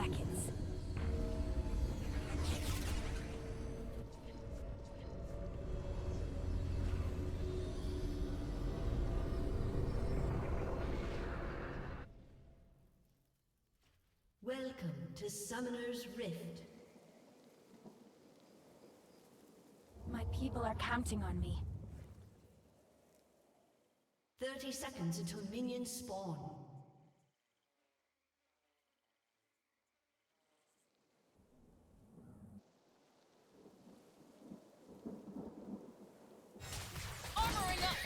seconds. Welcome to Summoner's Rift. My people are counting on me. 30 seconds until minions spawn. Armoring up!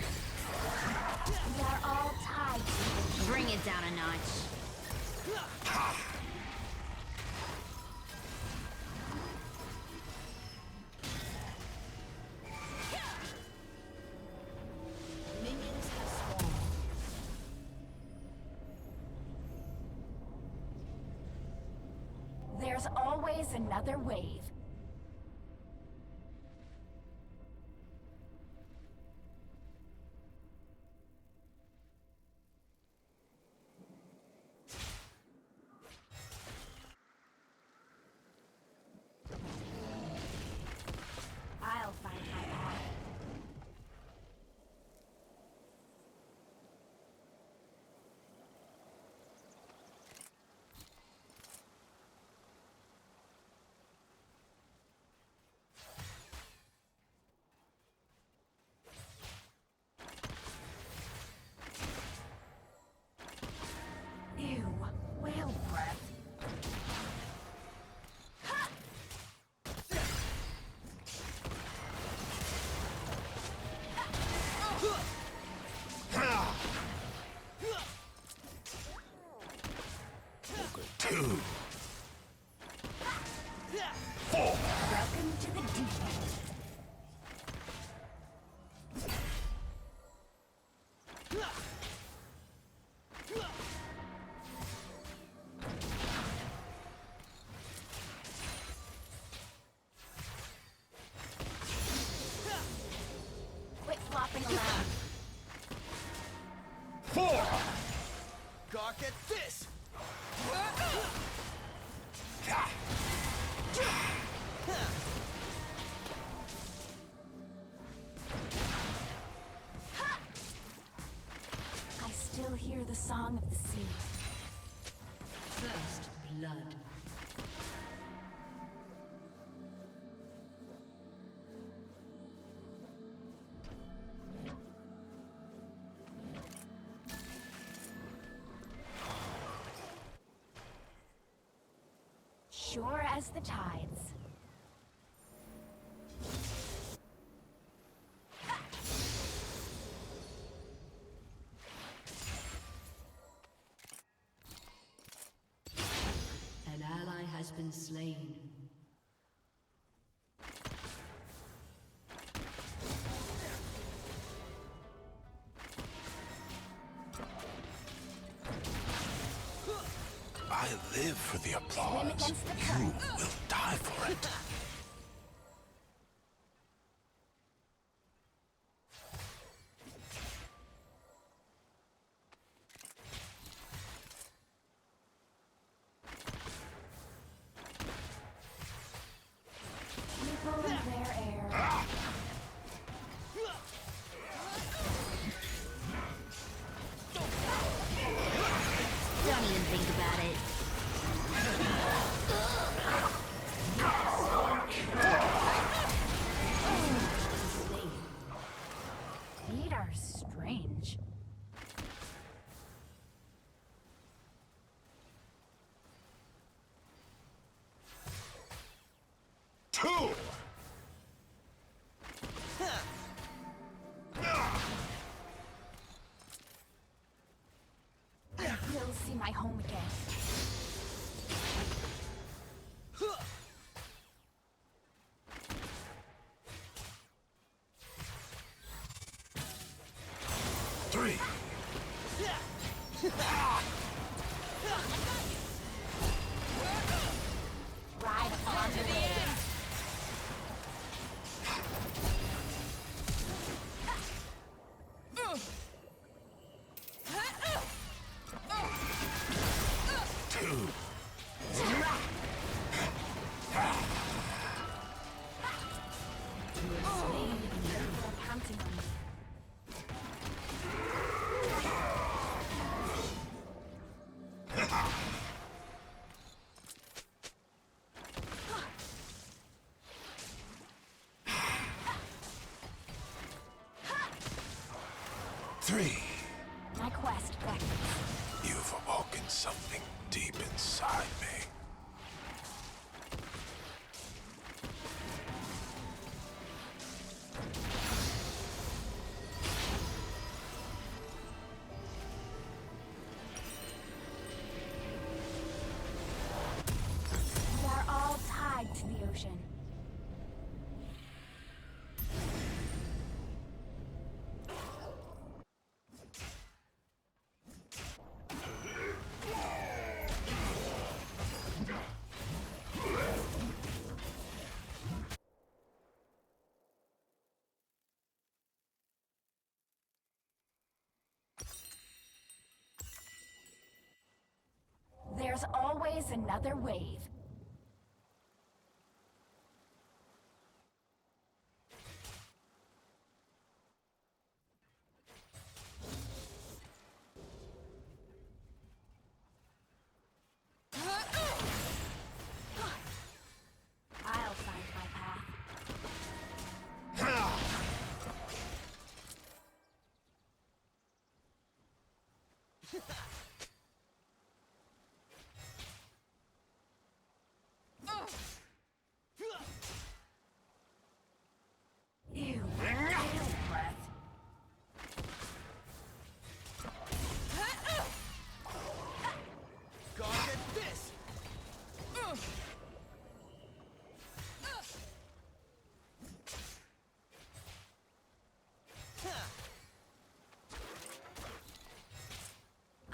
We are all tied. Bring it down a notch. Minions have spawned. There's always another wave. I'll find my path. Ew, whale breath. Two. Welcome to the deep end. Quit flopping around. Four. Gawk at this! I still hear the song of the sea. First blood. Sure as the tides. An ally has been slain. I live for the applause. against the You will die for it. People in their air. Don't even think about it. Feet are strange. Two. I will see my home again. Three. Ride upon the wave. 3. My quest beckons. You've awoken something deep inside me. We are all tied to the ocean. There's always another wave. I'll find my path. Ew, tail breath. Go get this!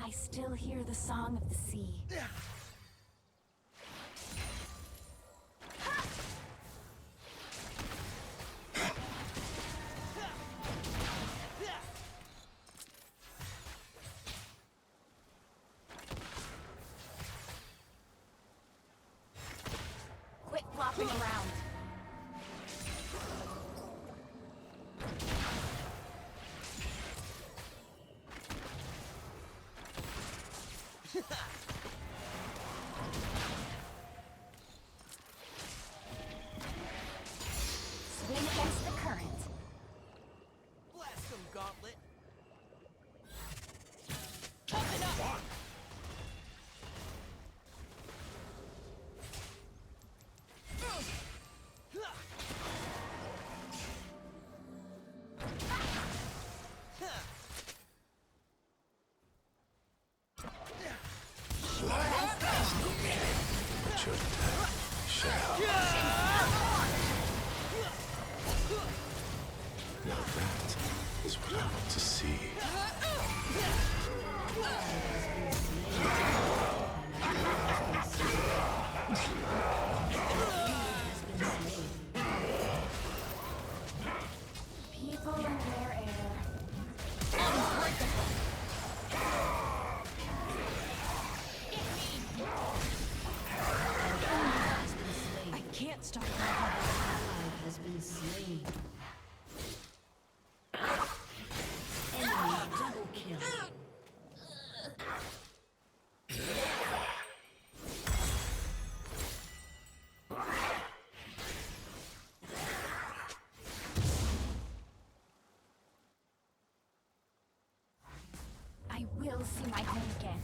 I still hear the song of the sea. Quit flopping around. Swing against the current. Blast them, Gauntlet! But your death shall. Now that is what I want to see. People in their air. I can't stop my ally has been slain. Enemy double kill. I will see my home again.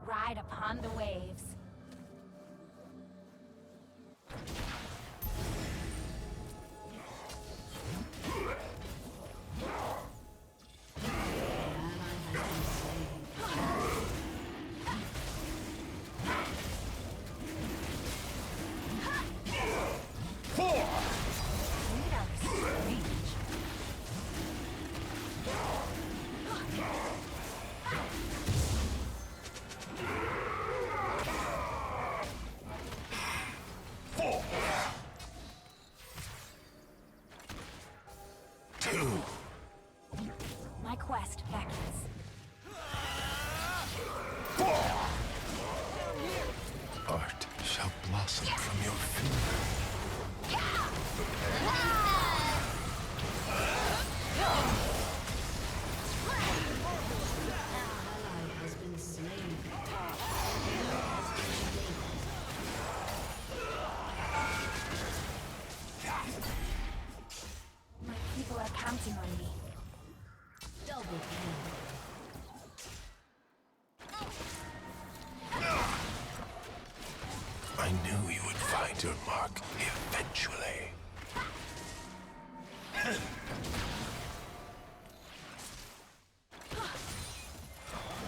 Ride upon the waves. We are strange. My quest beckons. Art shall blossom from your finger. find your mark eventually.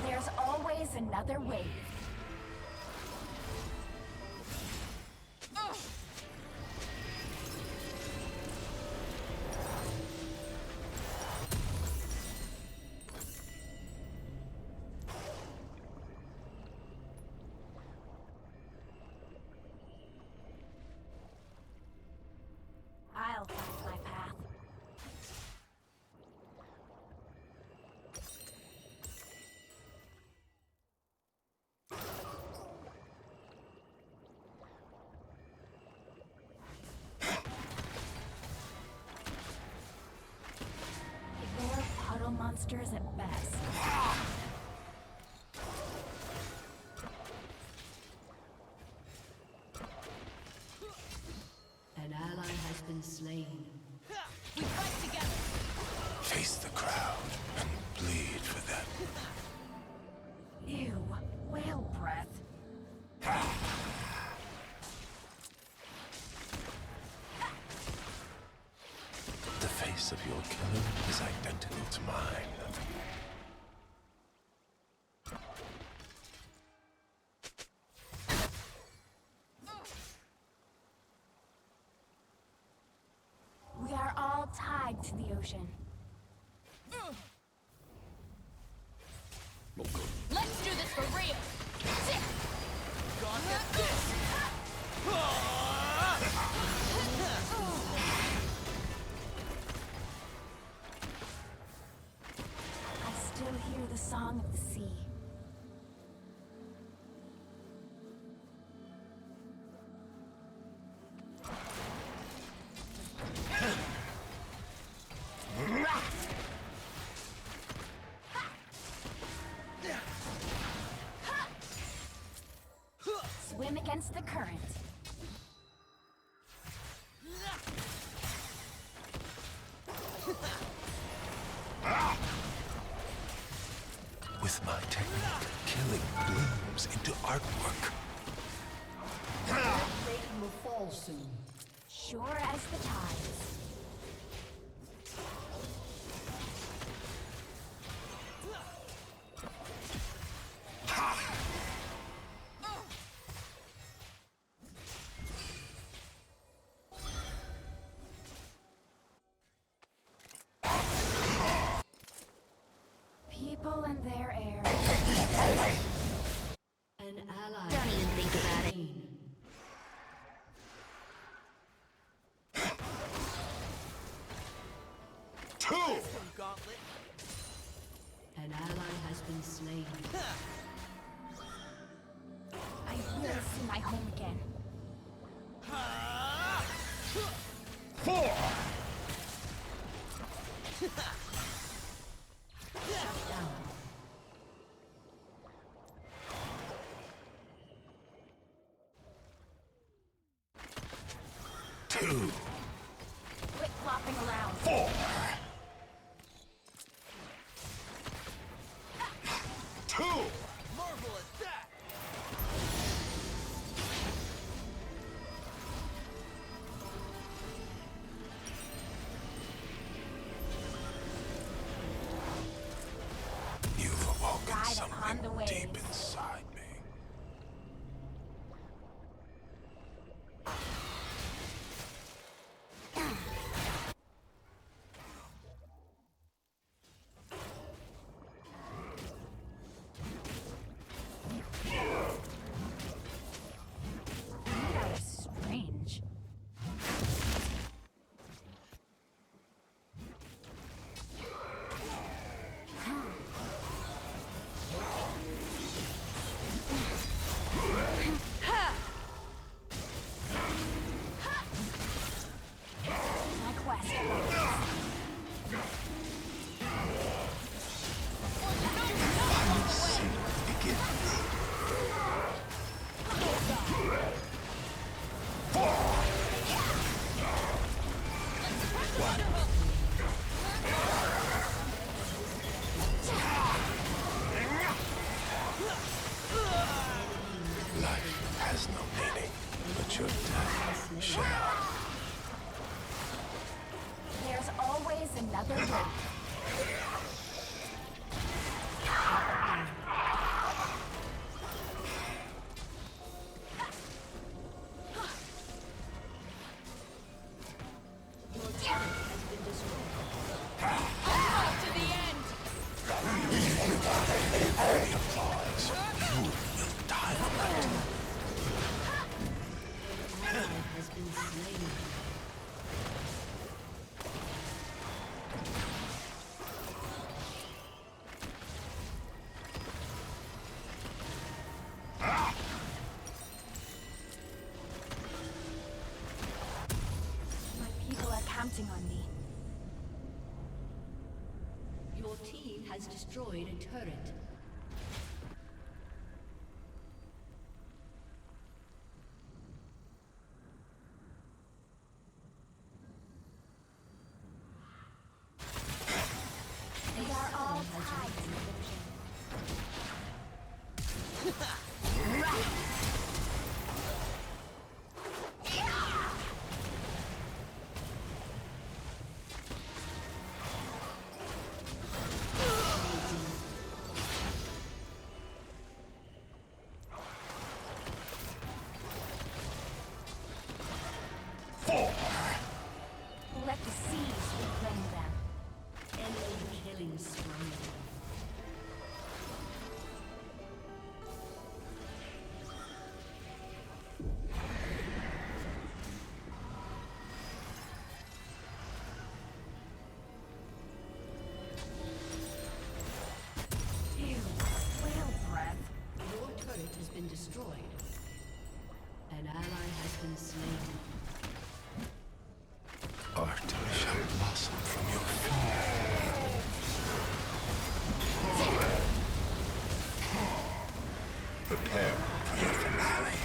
There's always another wave. I'll find my path. They're puddle monsters at best. An ally has been slain. We fight together. Face the crowd and bleed for them. Ew, whale breath. The face of your killer is identical to mine. We are all tied to the ocean. Let's do this for real. Gauntlet this! I still hear the song of the sea. Swim against the current. With my technique, killing blooms into artwork. Satan will fall soon. Sure as the tides. People and their air. An ally. Don't even think about it. slain. Some gauntlet. An ally has been slain. I will see my home again. Two, Quit flopping around. four, two. Marvel at that! You've awoken Ride upon something the waves. deep inside me. That was strange. My quest. See, begins. Life has no meaning. but your death shall. There's always another way. To the end. The applause. You will die of it. Has been slain. My people are counting on me. Your team has destroyed a turret. They are all tied. Let the seas reclaim them. Enemy killing spree. Ew, whale breath. Your turret has been destroyed. An ally has been slain. Art shall blossom from your feet. Prepare for your finale.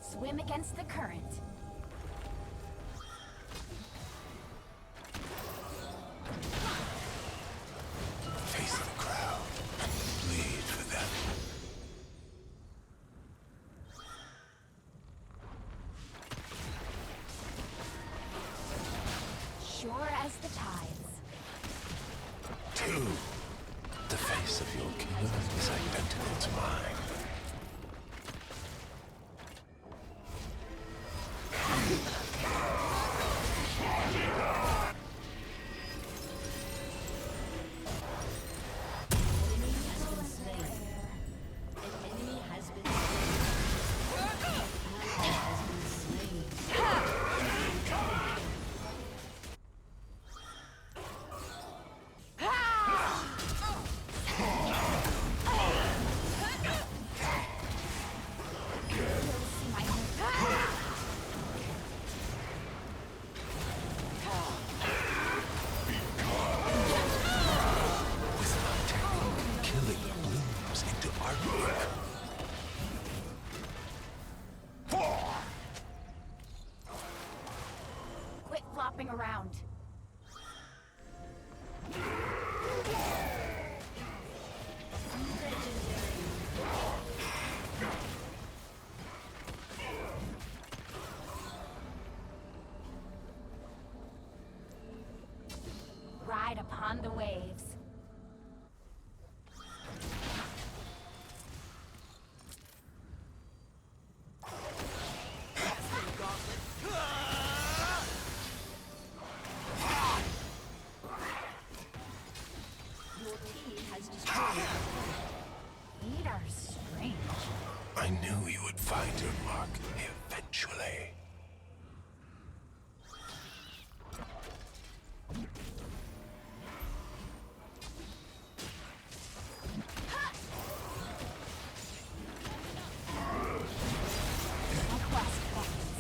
Swim against the current. Face the crowd and bleed for them. Sure as the tides. 2. The face of your killer is identical to mine. Enemy has been slain. Ally has been slain. With my technique, killing blooms into artwork. 4. Quit flopping around. Ride upon the waves. Your team has destroyed. Feet are strange. I knew you would find your mark eventually. Quest points.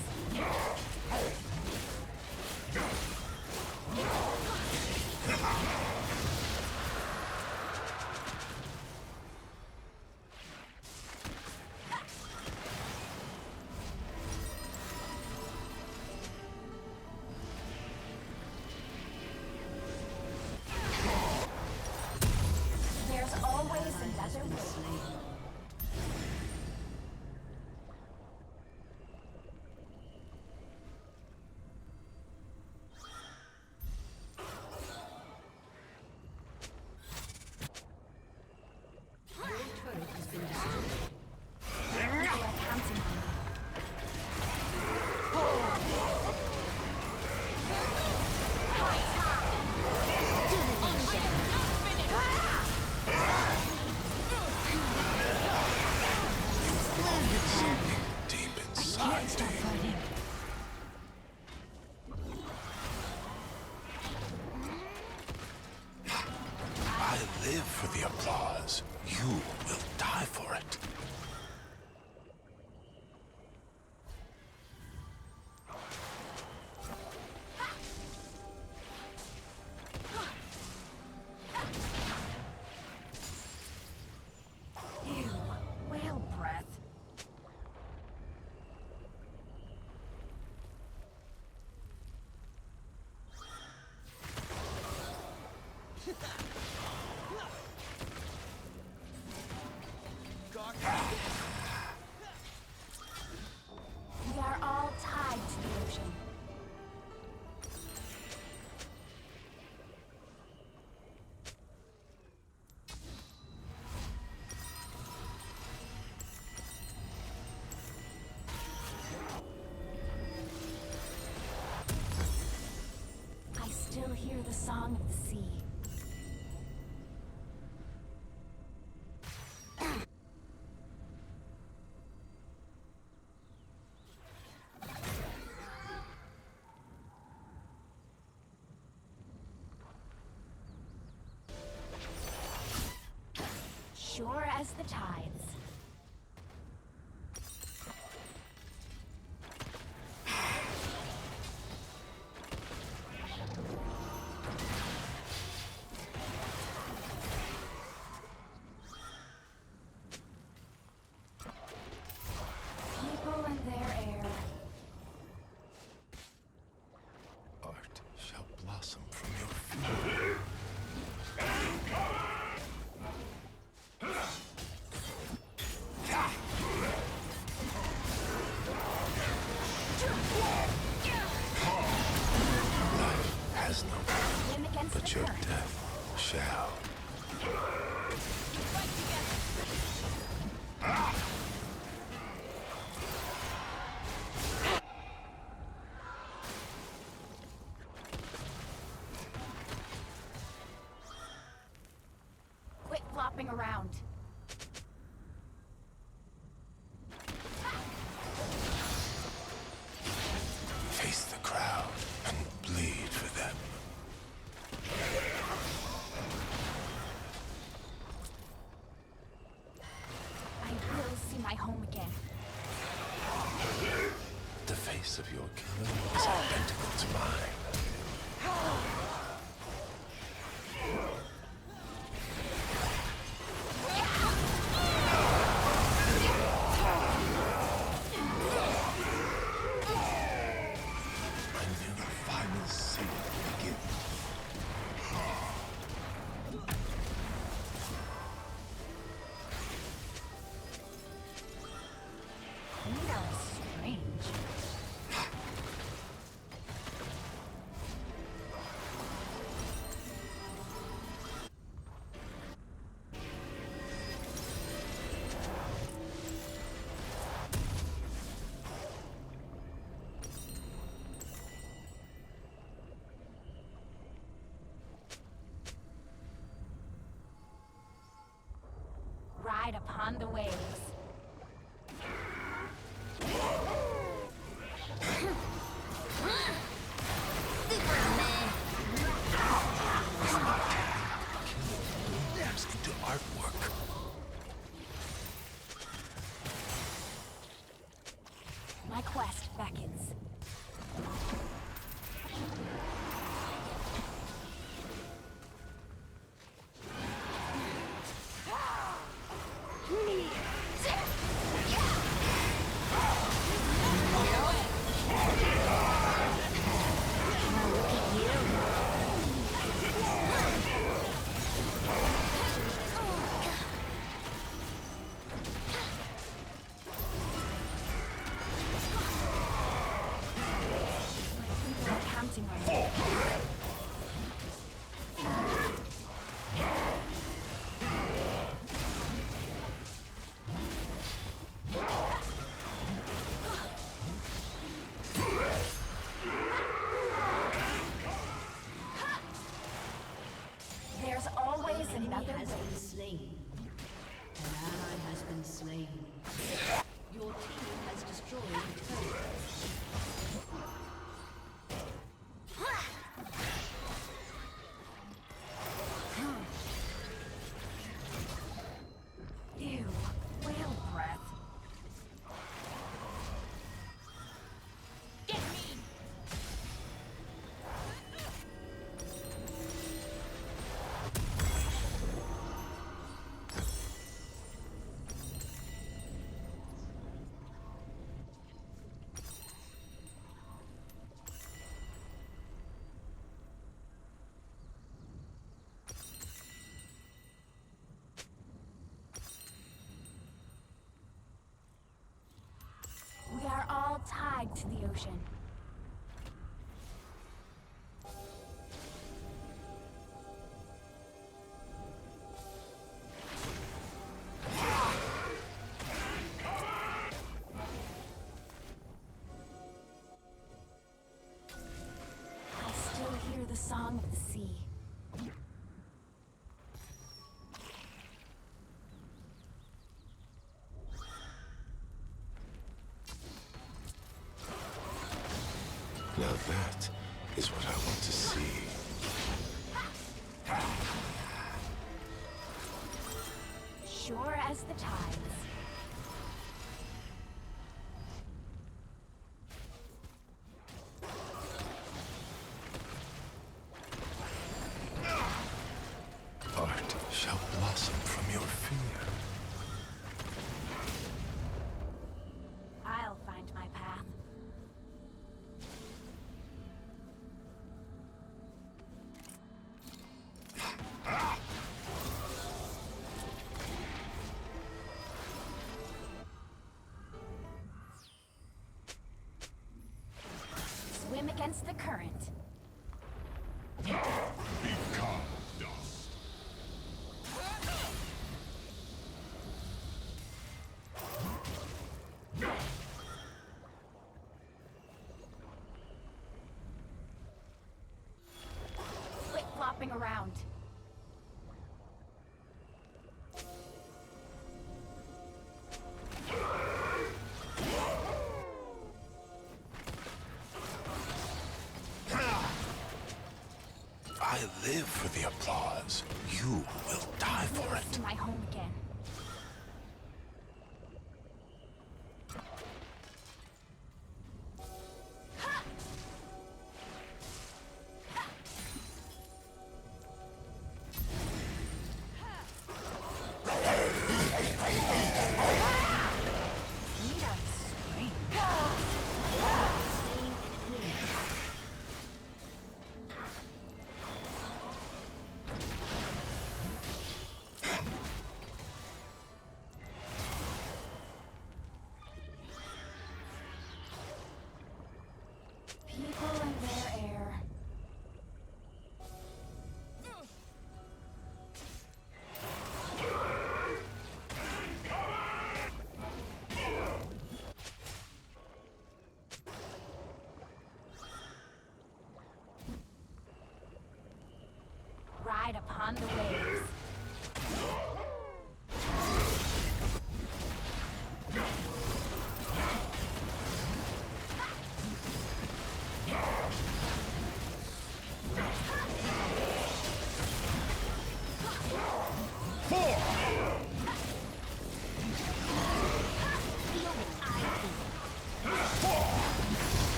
live for the applause. You will die for it. Ew, whale breath. We are all tied to the ocean. I still hear the song of the sea. Sure as the tides. People and their air. Art shall blossom from your feet. Life has no end, Swim against but the your current. death shall. Fight together. Quit flopping around. Face the crowd and bleed for them. I will see my home again. The face of your killer is identical to mine. I knew the final scene would begin. You are strange. Ride upon the waves. Blooms into artwork. My quest beckons. They're counting on me. There's always An enemy another has way. been slain. An ally has been slain. Your team has destroyed a turret. to the ocean. I still hear the song of the sea. Now that is what I want to see. Sure as the tides. Art shall blossom from your fear. I'll find my path. Swim against the current. Become dust. Flip-flopping around. I live for the applause. You will die for Never it. see my home again. People and their air. Ride upon the waves.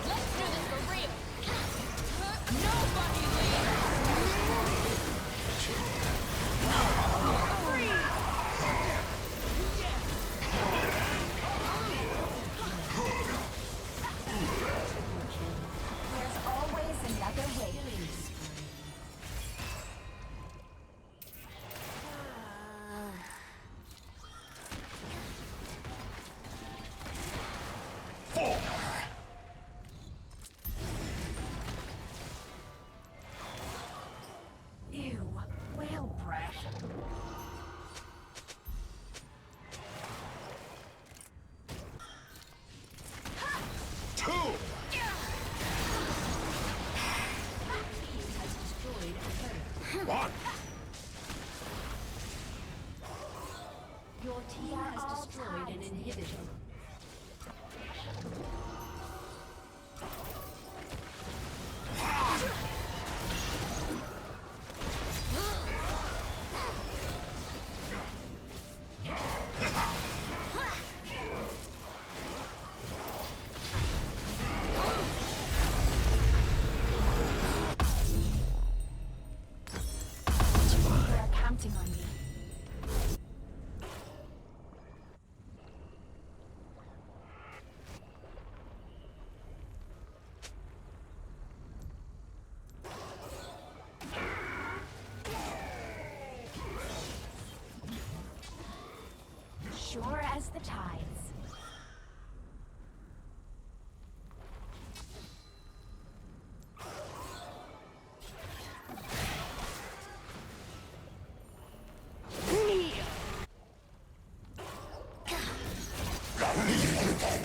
Let's do this for real. Nobody leaves. There's always another way. Ew, whale breath. Two. Has destroyed a turret. One. Your team has destroyed an inhibitor. as the tides.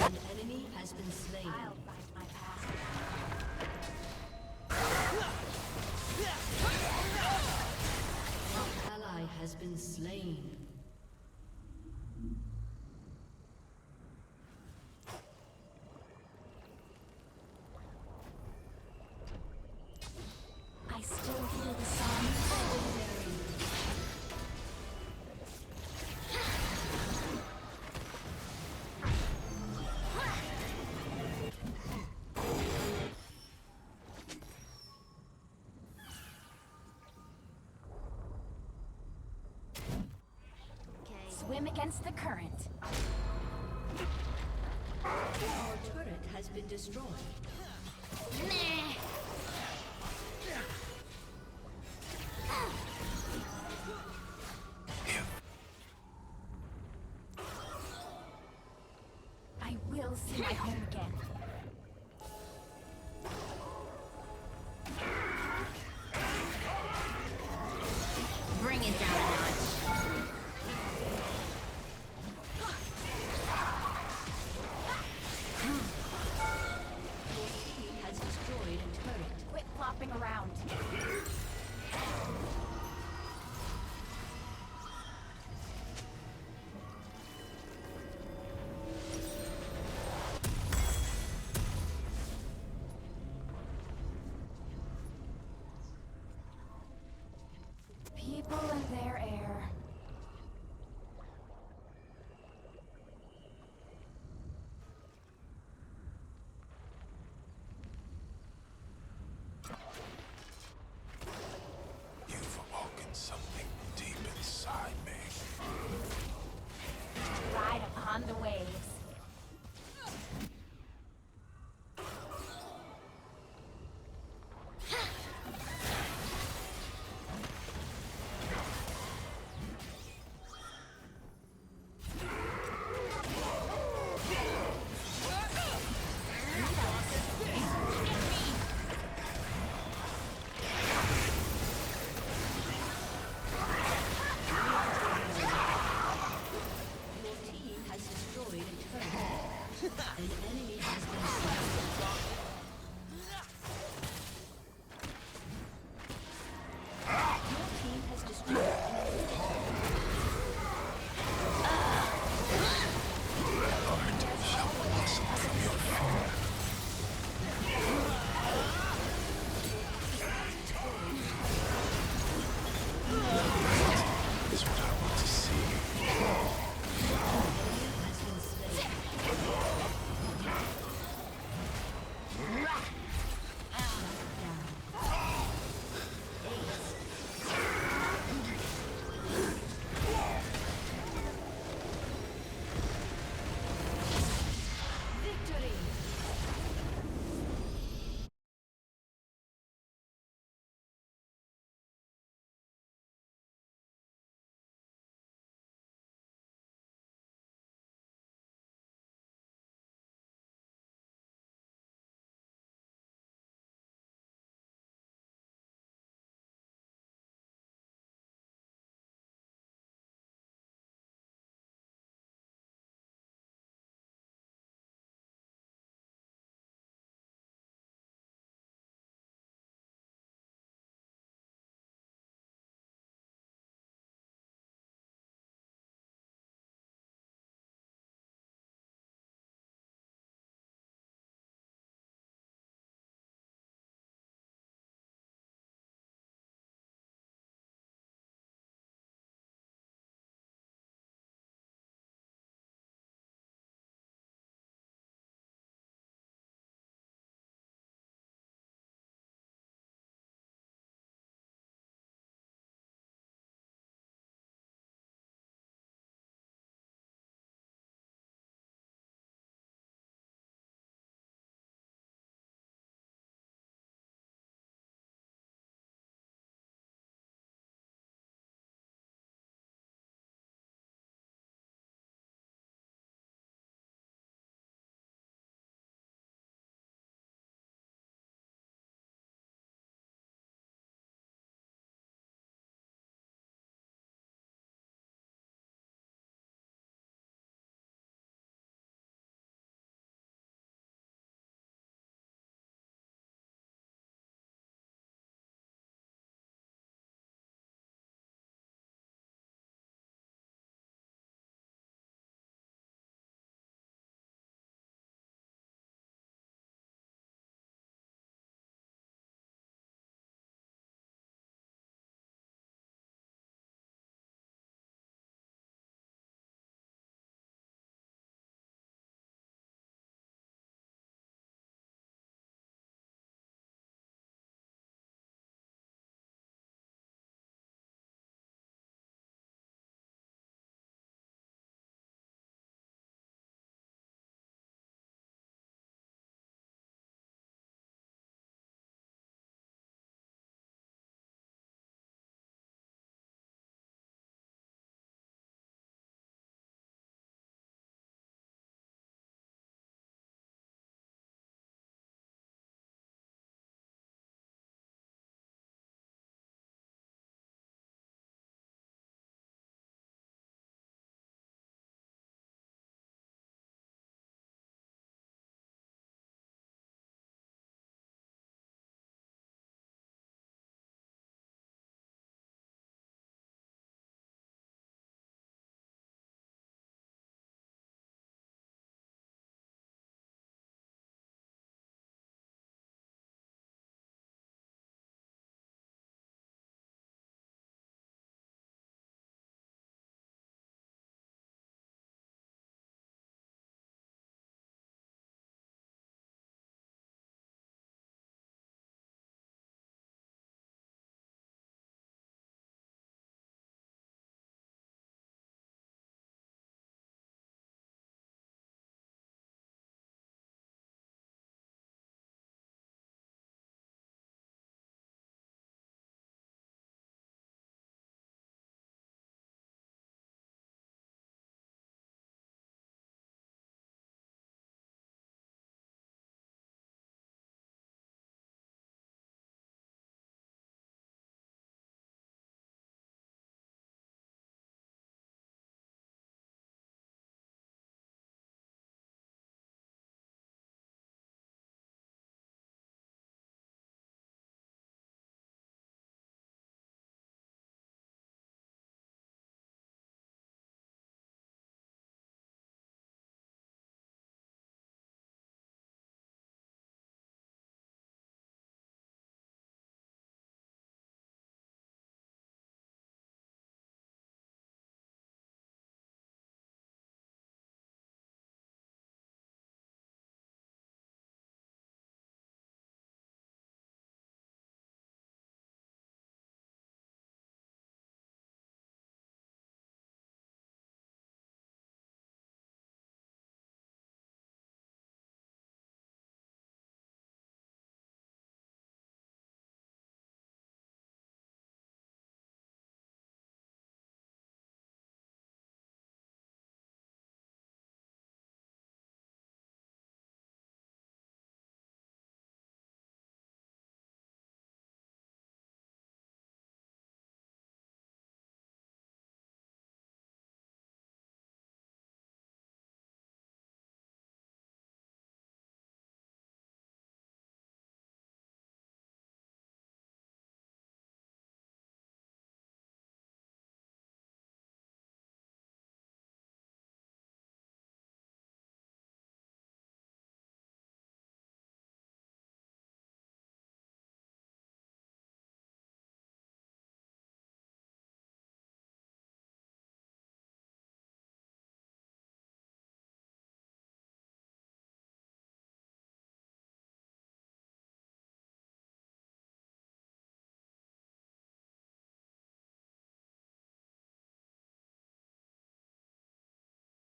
An enemy has been slain. I'll find my path. An ally has been slain. I still hear the song. Swim against the current. Our turret has been destroyed. Meh. I will see my home again. Bring it down a notch. Your team has destroyed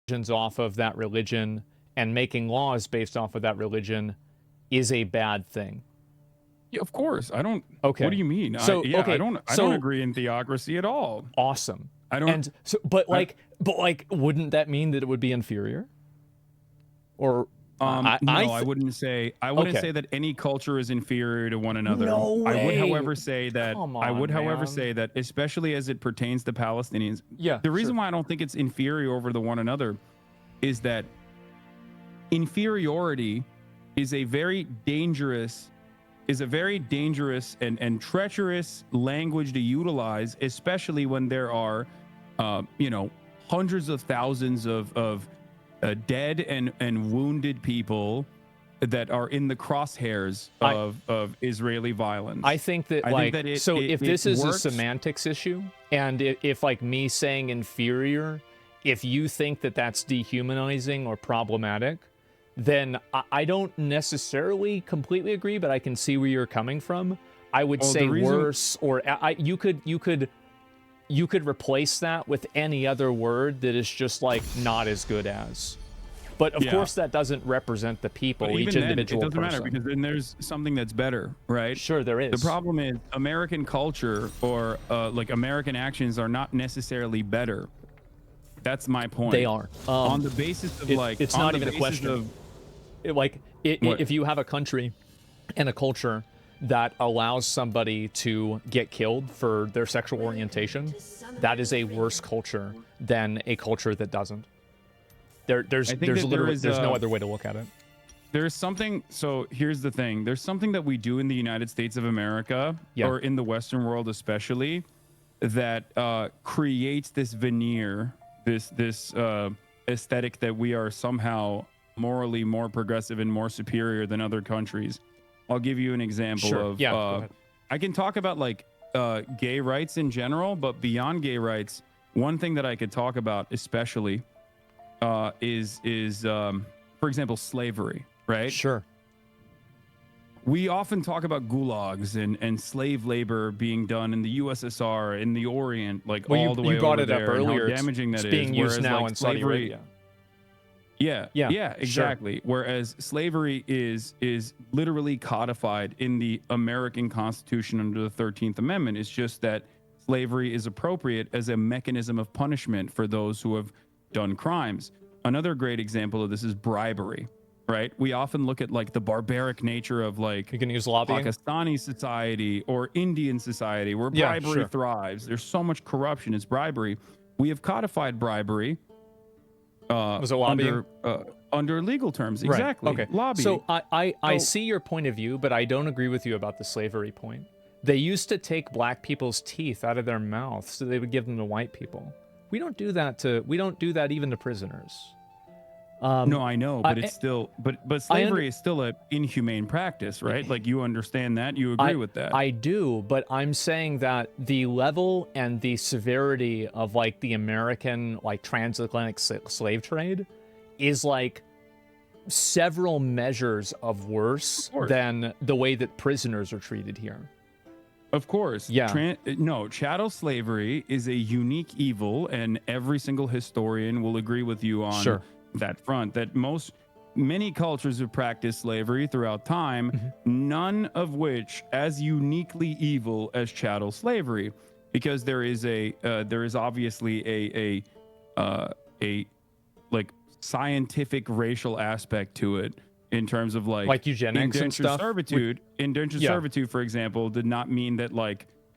religions off of that religion and making laws based off of that religion is a bad thing. Yeah, of course. I don't. Okay. What do you mean? So, okay, I don't agree in theocracy at all. Awesome. I don't. And so, but wouldn't that mean that it would be inferior? Or No, I wouldn't say. I wouldn't say that any culture is inferior to one another. No way. I would, however, say that. Come I would, on, however, man. say that, especially as it pertains to Palestinians. Yeah, The reason sure. why I don't think it's inferior over the one another is that inferiority is a very dangerous and treacherous language to utilize, especially when there are, hundreds of thousands of dead and wounded people that are in the crosshairs of Israeli violence. I think that if this is works, a semantics issue, and if like me saying inferior, if you think that that's dehumanizing or problematic, then I don't necessarily completely agree, but I can see where you're coming from. I would say worse, or you could replace that with any other word that is just like not as good as. But of course, that doesn't represent the people, but each even individual then, it doesn't person. matter, because then there's something that's better, right? Sure, there is. The problem is American culture or like American actions are not necessarily better. That's my point. They are. On the basis of it's not even a question. If you have a country and a culture that allows somebody to get killed for their sexual orientation, that is a worse culture than a culture that doesn't. There's no other way to look at it. There's something. So here's the thing. There's something that we do in the United States of America, or in the Western world especially, that creates this veneer, this aesthetic that we are somehow morally more progressive and more superior than other countries. I'll give you an example of. Go ahead. I can talk about gay rights in general, but beyond gay rights, one thing that I could talk about especially is for example, slavery, right? Sure. We often talk about gulags and slave labor being done in the USSR, in the Orient, all the way you brought over it up there, and earlier. how damaging that it's is. being used Whereas, now in Saudi slavery, Arabia. Yeah, exactly. Sure. Whereas slavery is literally codified in the American Constitution under the 13th Amendment. It's just that slavery is appropriate as a mechanism of punishment for those who have done crimes. Another great example of this is bribery, right? We often look at the barbaric nature of you can use lobbying. Pakistani society or Indian society where bribery thrives. There's so much corruption. It's bribery. We have codified bribery. Was it lobbying? Under legal terms, Right. exactly. Okay. Lobbying. So I see your point of view, but I don't agree with you about the slavery point. They used to take black people's teeth out of their mouths so they would give them to white people. We don't do that even to prisoners. No, I know, but it's still, but slavery is still a inhumane practice, right? You understand that, you agree with that. I do, but I'm saying that the level and the severity of the American transatlantic slave trade is several measures of worse than the way that prisoners are treated here. Of course. Yeah. No, chattel slavery is a unique evil, and every single historian will agree with you on that front, that many cultures have practiced slavery throughout time, none of which as uniquely evil as chattel slavery, because there is obviously a scientific racial aspect to it, in terms of eugenics and stuff. Indentured servitude, for example, did not mean that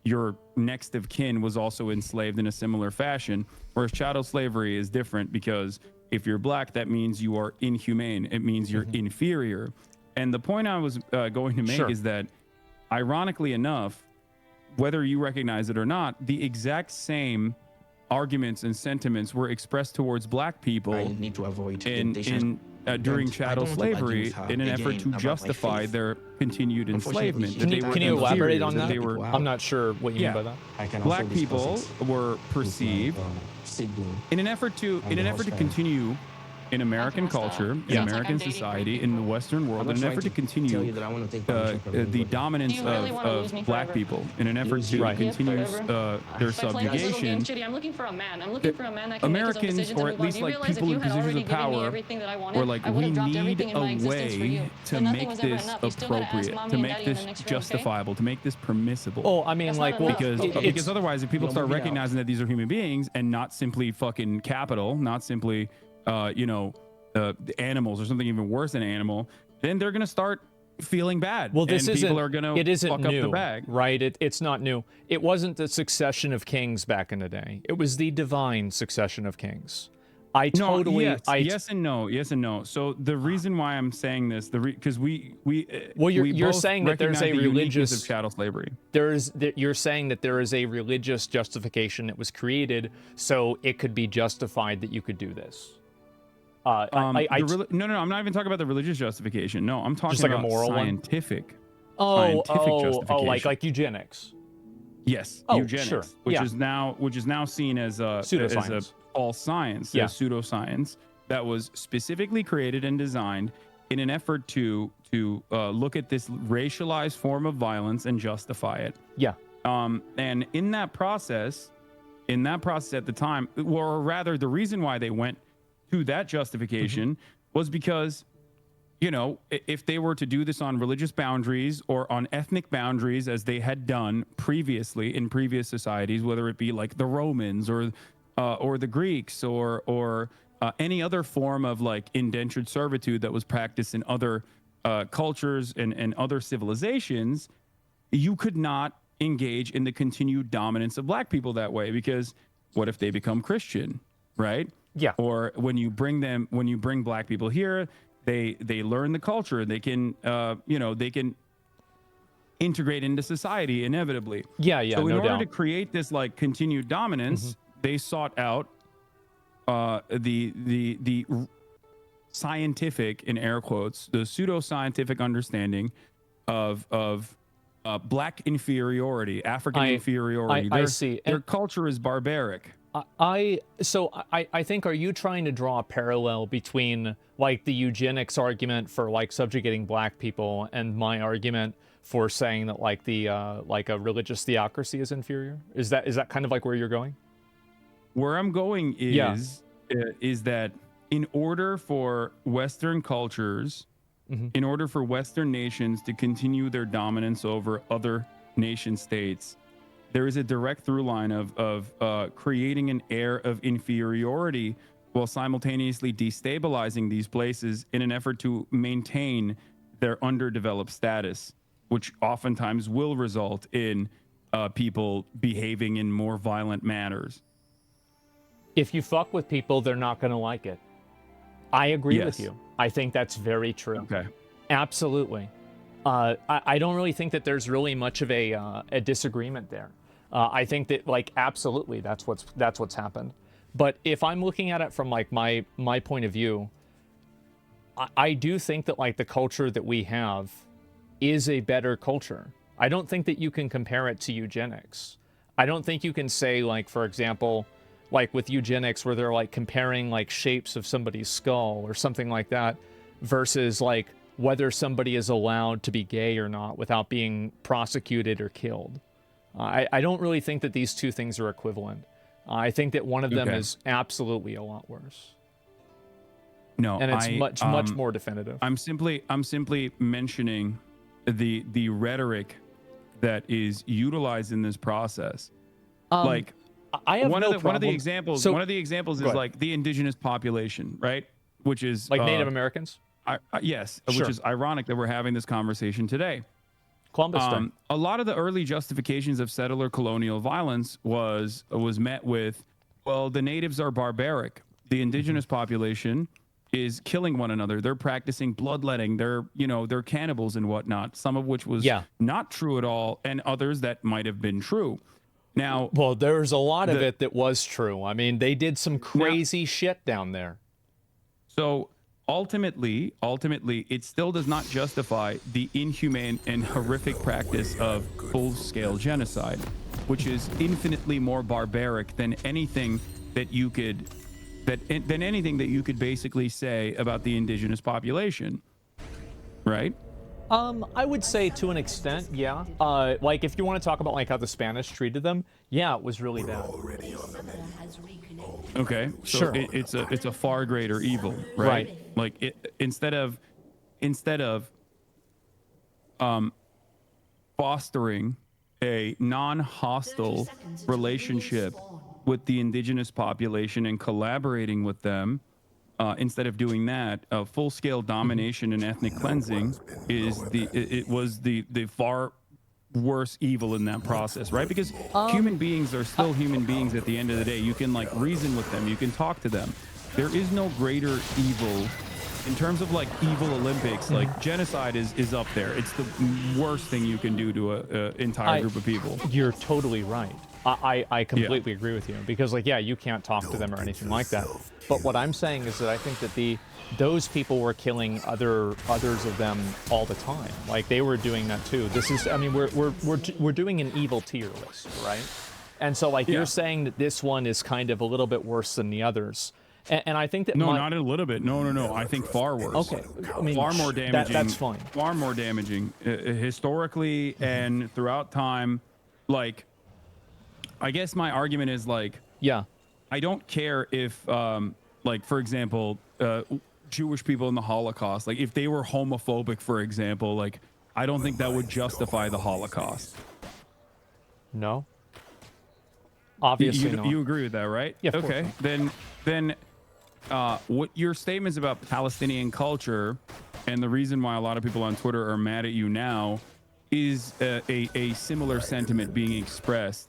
your next of kin was also enslaved in a similar fashion, whereas chattel slavery is different, because if you're black, that means you are inhumane. It means you're inferior. And the point I was going to make is that, ironically enough, whether you recognize it or not, the exact same arguments and sentiments were expressed towards black people during chattel slavery in an effort to justify their continued enslavement. Can you elaborate on that? I'm not sure what you mean by that. Black people were perceived in an effort to continue in American culture, in American society, in the Western world, in an effort to continue the dominance of black people, in an effort to continue their subjugation. I'm looking for a man. I'm looking for a man that can Americans, make tough or decisions at least and like people in positions of power, or like we need a way to make this appropriate, to make this justifiable, to make this permissible. Oh, I mean, like, well, because otherwise, if people start recognizing that these are human beings and not simply fucking capital, not simply animals or something even worse than animal, then they're gonna start feeling bad. Well, this and isn't. People are gonna it isn't fuck new, up the bag. right? It's not new. It wasn't the succession of kings back in the day. It was the divine succession of kings. Yes and no. So the reason why I'm saying this, because you're saying that there's a religious of chattel slavery. You're saying that there is a religious justification that was created, so it could be justified that you could do this. No, I'm not even talking about the religious justification. No, I'm talking just like about a moral scientific. Oh, justification. like eugenics. Yes, eugenics, sure. which is now seen as a false science, a pseudoscience that was specifically created and designed in an effort to look at this racialized form of violence and justify it. Yeah. And in that process at the time, or rather, the reason why they went to that justification was because, if they were to do this on religious boundaries or on ethnic boundaries, as they had done previously in previous societies, whether it be like the Romans or the Greeks or any other form of like indentured servitude that was practiced in other cultures and other civilizations, you could not engage in the continued dominance of black people that way, because what if they become Christian, right? Yeah. Or when you bring black people here, they learn the culture, they can they can integrate into society inevitably. Yeah. So in no order doubt. to create this like continued dominance, they sought out the scientific, in air quotes, the pseudoscientific understanding of black inferiority, African inferiority. I see. Their culture is barbaric. I think, are you trying to draw a parallel between like the eugenics argument for like subjugating black people and my argument for saying that like the like a religious theocracy is inferior? Is that kind of like where you're going? Where I'm going is that in order for Western cultures, in order for Western nations to continue their dominance over other nation states, there is a direct through line of creating an air of inferiority while simultaneously destabilizing these places in an effort to maintain their underdeveloped status, which oftentimes will result in people behaving in more violent manners. If you fuck with people, they're not going to like it. I agree with you. I think that's very true. Okay. Absolutely. I don't really think that there's really much of a disagreement there. I think that like absolutely that's what's happened. But if I'm looking at it from like my point of view, I do think that like the culture that we have is a better culture. I don't think that you can compare it to eugenics. I don't think you can say like, for example, like with eugenics where they're like comparing like shapes of somebody's skull or something like that versus like whether somebody is allowed to be gay or not without being prosecuted or killed. I don't really think that these two things are equivalent. I think that one of them is absolutely a lot worse. No, and it's much more definitive. I'm simply mentioning the rhetoric that is utilized in this process. Like I have one of the examples. So, one of the examples is like the indigenous population, right? Which is like Native Americans. Yes, sure. Which is ironic that we're having this conversation today. Columbus Day. A lot of the early justifications of settler colonial violence was met with, well, the natives are barbaric. The indigenous population is killing one another. They're practicing bloodletting. They're cannibals and whatnot. Some of which was not true at all, and others that might have been true. Now, well, there's a lot of it that was true. I mean, they did some crazy shit down there. So ultimately, it still does not justify the inhumane and horrific practice of full-scale genocide, which is infinitely more barbaric than anything that you could than anything that you could basically say about the indigenous population, right? I would say to an extent, yeah. Like if you want to talk about like how the Spanish treated them, yeah, it was really bad. Has reconnected. Okay, so Sure. it's a far greater evil, right? Right. Like instead of fostering a non-hostile relationship with the indigenous population and collaborating with them, instead of doing that, full-scale domination and ethnic cleansing was the far worse evil in that process, right? Because human beings are still human beings at the end of the day. You can like reason with them, you can talk to them. There is no greater evil in terms of like evil Olympics. Like genocide is up there. It's the worst thing you can do to a entire group of people. You're totally right. I completely agree with you because like, yeah, you can't talk to them or anything like that. But what I'm saying is that I think that those people were killing others of them all the time. Like they were doing that too. This is, I mean, we're doing an evil tier list, right? And so like you're saying that this one is kind of a little bit worse than the others. And I think that not a little bit. No. I think far worse. Okay, I mean, far more damaging. That's fine. Far more damaging historically and throughout time. Like, I guess my argument is like, yeah, I don't care if, like, for example, Jewish people in the Holocaust, like if they were homophobic, for example, like I don't think that would justify the Holocaust. No. Obviously not. You agree with that, right? Yeah. Of Okay. course. Then what your statements about Palestinian culture and the reason why a lot of people on Twitter are mad at you now is a similar sentiment being expressed,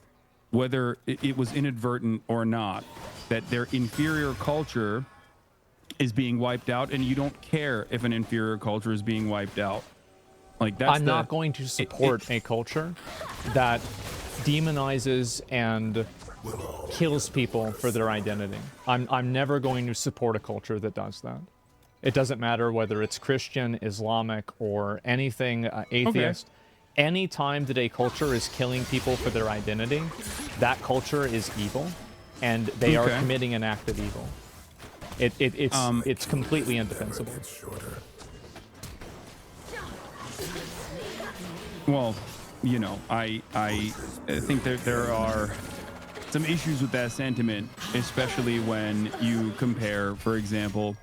whether it was inadvertent or not, that their inferior culture is being wiped out, and you don't care if an inferior culture is being wiped out. Like that's I'm not going to support a culture that demonizes and kills people for their identity. I'm never going to support a culture that does that. It doesn't matter whether it's Christian, Islamic, or anything atheist. Okay. Any time that a culture is killing people for their identity, that culture is evil, and they are committing an act of evil. It's completely indefensible. Well, you know, I think there are some issues with that sentiment, especially when you compare, for example,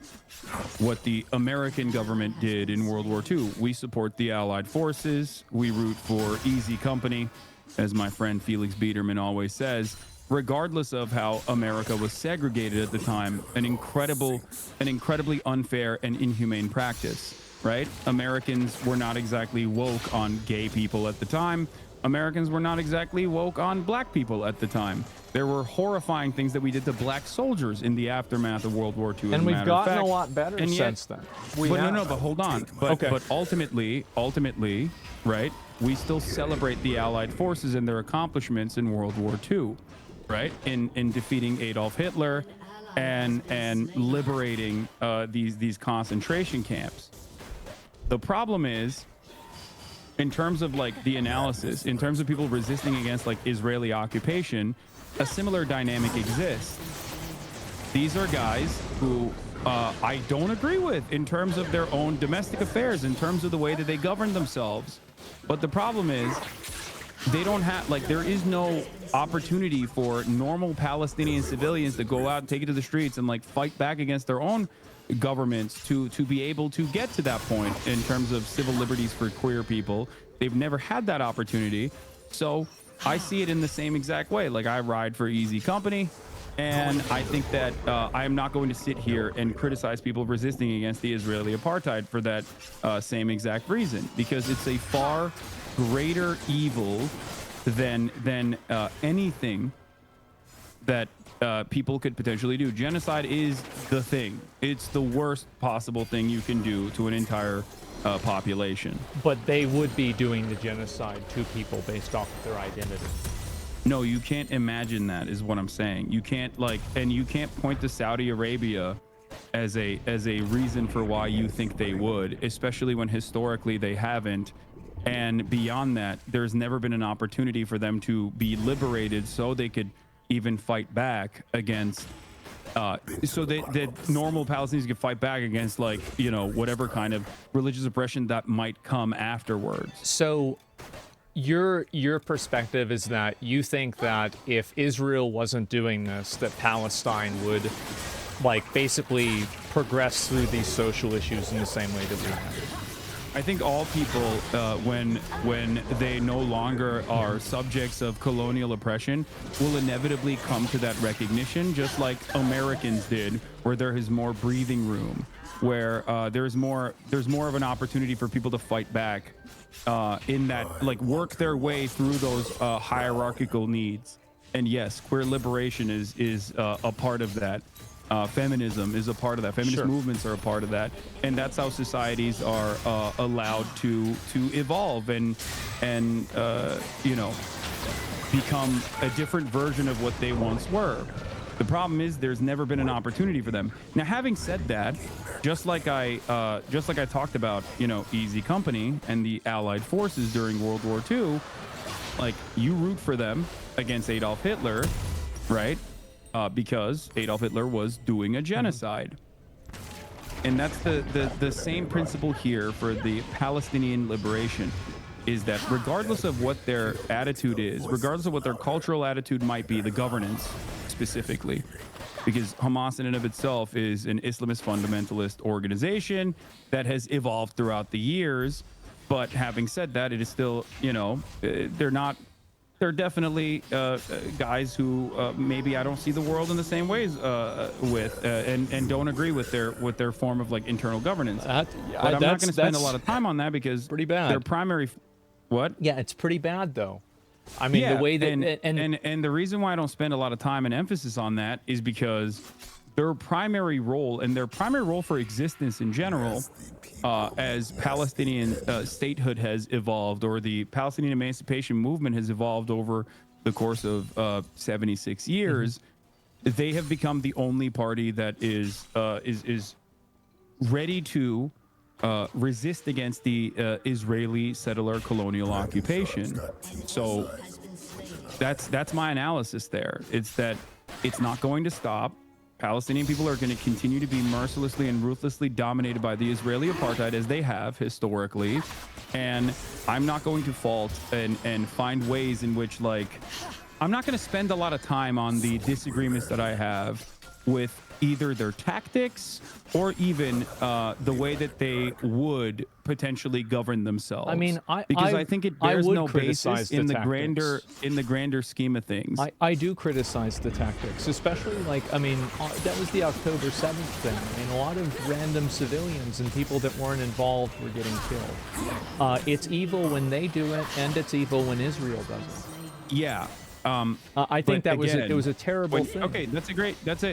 what the American government did in World War II. We support the Allied forces. We root for easy company, as my friend Felix Biederman always says. Regardless of how America was segregated at the time, an incredibly unfair and inhumane practice, right? Americans were not exactly woke on gay people at the time. Americans were not exactly woke on black people at the time. There were horrifying things that we did to black soldiers in the aftermath of World War II. And we've gotten a lot better since then. But hold on. But ultimately, right, we still celebrate the Allied forces and their accomplishments in World War II, right? In defeating Adolf Hitler and liberating these concentration camps. The problem is, in terms of like the analysis, in terms of people resisting against like Israeli occupation, a similar dynamic exists. These are guys who I don't agree with in terms of their own domestic affairs, in terms of the way that they govern themselves. But the problem is they don't have, like, there is no opportunity for normal Palestinian civilians to go out and take it to the streets and like fight back against their own governments to be able to get to that point in terms of civil liberties for queer people. They've never had that opportunity. So I see it in the same exact way. Like, I ride for easy company, and I think that I am not going to sit here and criticize people resisting against the Israeli apartheid for that same exact reason, because it's a far greater evil than anything that people could potentially do. Genocide is the thing. It's the worst possible thing you can do to an entire population. But they would be doing the genocide to people based off of their identity. No, you can't imagine that, is what I'm saying. You can't, like, and you can't point to Saudi Arabia as a reason for why you think they would, especially when historically they haven't. And beyond that, there's never been an opportunity for them to be liberated so they could even fight back against so that normal Palestinians can fight back against, like, you know, whatever kind of religious oppression that might come afterwards. So your perspective is that you think that if Israel wasn't doing this, that Palestine would, like, basically progress through these social issues in the same way that we have. I think all people, when they no longer are subjects of colonial oppression, will inevitably come to that recognition, just like Americans did, where there is more breathing room, where there's more of an opportunity for people to fight back, in that, like, work their way through those hierarchical needs. And yes, queer liberation is a part of that. Feminism is a part of that. Feminist movements are a part of that, and that's how societies are allowed to evolve and you know, become a different version of what they once were. The problem is there's never been an opportunity for them. Now, having said that, just like I talked about, you know, Easy Company and the Allied forces during World War II, like, you root for them against Adolf Hitler, right? Because Adolf Hitler was doing a genocide. And that's the same principle here for the Palestinian liberation, is that regardless of what their attitude is, regardless of what their cultural attitude might be, the governance specifically, because Hamas in and of itself is an Islamist fundamentalist organization that has evolved throughout the years. But having said that, it is still, you know, they're definitely guys who maybe I don't see the world in the same ways with, and don't agree with their form of, like, internal governance. But I'm not going to spend a lot of time on that because pretty bad. Their primary, what? Yeah, it's pretty bad though. I mean, the way that and the reason why I don't spend a lot of time and emphasis on that is because their primary role for existence in general, as Palestinian statehood has evolved, or the Palestinian emancipation movement has evolved over the course of 76 years, they have become the only party that is ready to resist against the Israeli settler colonial occupation. So that's my analysis there. It's that it's not going to stop. Palestinian people are going to continue to be mercilessly and ruthlessly dominated by the Israeli apartheid, as they have historically. And I'm not going to fault and find ways in which, like, I'm not going to spend a lot of time on the disagreements that I have with either their tactics or even the way that they would potentially govern themselves. I mean, I think it bears no basis in the grander scheme of things. I do criticize the tactics, especially, like, I mean, that was the October 7th thing. I mean, a lot of random civilians and people that weren't involved were getting killed. It's evil when they do it, and it's evil when Israel does it. Yeah. I think that it was a terrible thing. Okay,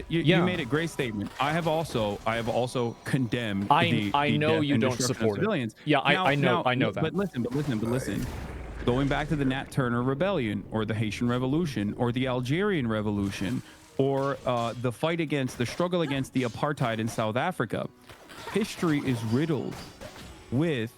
you made a great statement. I have also condemned. I know you don't support civilians. It. Yeah, I know that. But listen. Going back to the Nat Turner Rebellion, or the Haitian Revolution, or the Algerian Revolution, or the struggle against the apartheid in South Africa, history is riddled with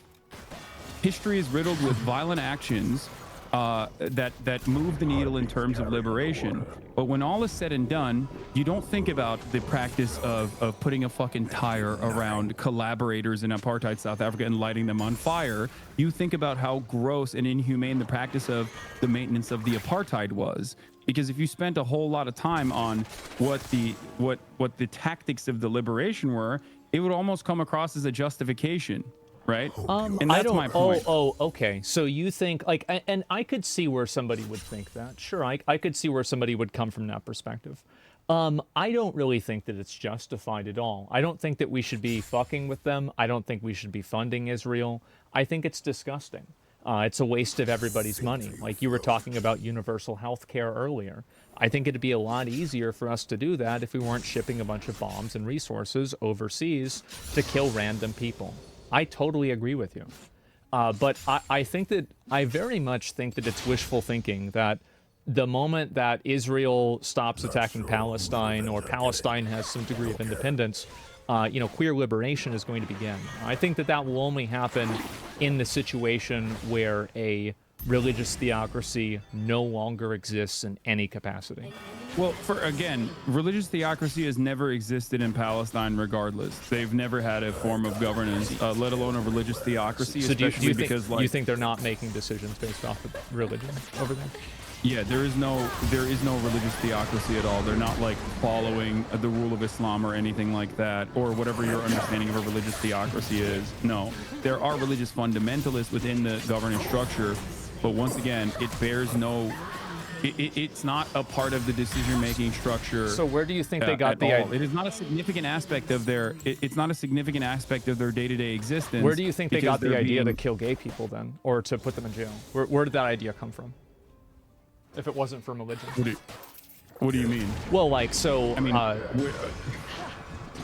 violent actions that move the needle in terms of liberation. But when all is said and done, you don't think about the practice of putting a fucking tire around collaborators in apartheid South Africa and lighting them on fire. You think about how gross and inhumane the practice of the maintenance of the apartheid was. Because if you spent a whole lot of time on what the tactics of the liberation were, it would almost come across as a justification. Right? And that's my point. Okay. So you think, like, and I could see where somebody would think that. Sure, I could see where somebody would come from that perspective. I don't really think that it's justified at all. I don't think that we should be fucking with them. I don't think we should be funding Israel. I think it's disgusting. It's a waste of everybody's money. Like you were talking about universal health care earlier. I think it'd be a lot easier for us to do that if we weren't shipping a bunch of bombs and resources overseas to kill random people. I totally agree with you. But I very much think that it's wishful thinking that the moment that Israel stops attacking Palestine, or Palestine has some degree of independence, queer liberation is going to begin. I think that will only happen in the situation where a religious theocracy no longer exists in any capacity. Well, for again, religious theocracy has never existed in Palestine. Regardless, they've never had a form of governance, let alone a religious theocracy. So do you especially think, because, like, do you think they're not making decisions based off of religion over there? yeah, there is no religious theocracy at all. They're not like following the rule of Islam or anything like that, or whatever your understanding of a religious theocracy is. No, there are religious fundamentalists within the governance structure, but once again, it bears no. It's not a part of the decision-making structure. So where do you think they got the idea? It is not a significant aspect of their. It's not a significant aspect of their day-to-day existence. Where do you think they because got the they're idea to being- kill gay people then, or to put them in jail? Where did that idea come from? If it wasn't from religion. What do you mean? Well, like, so, I mean,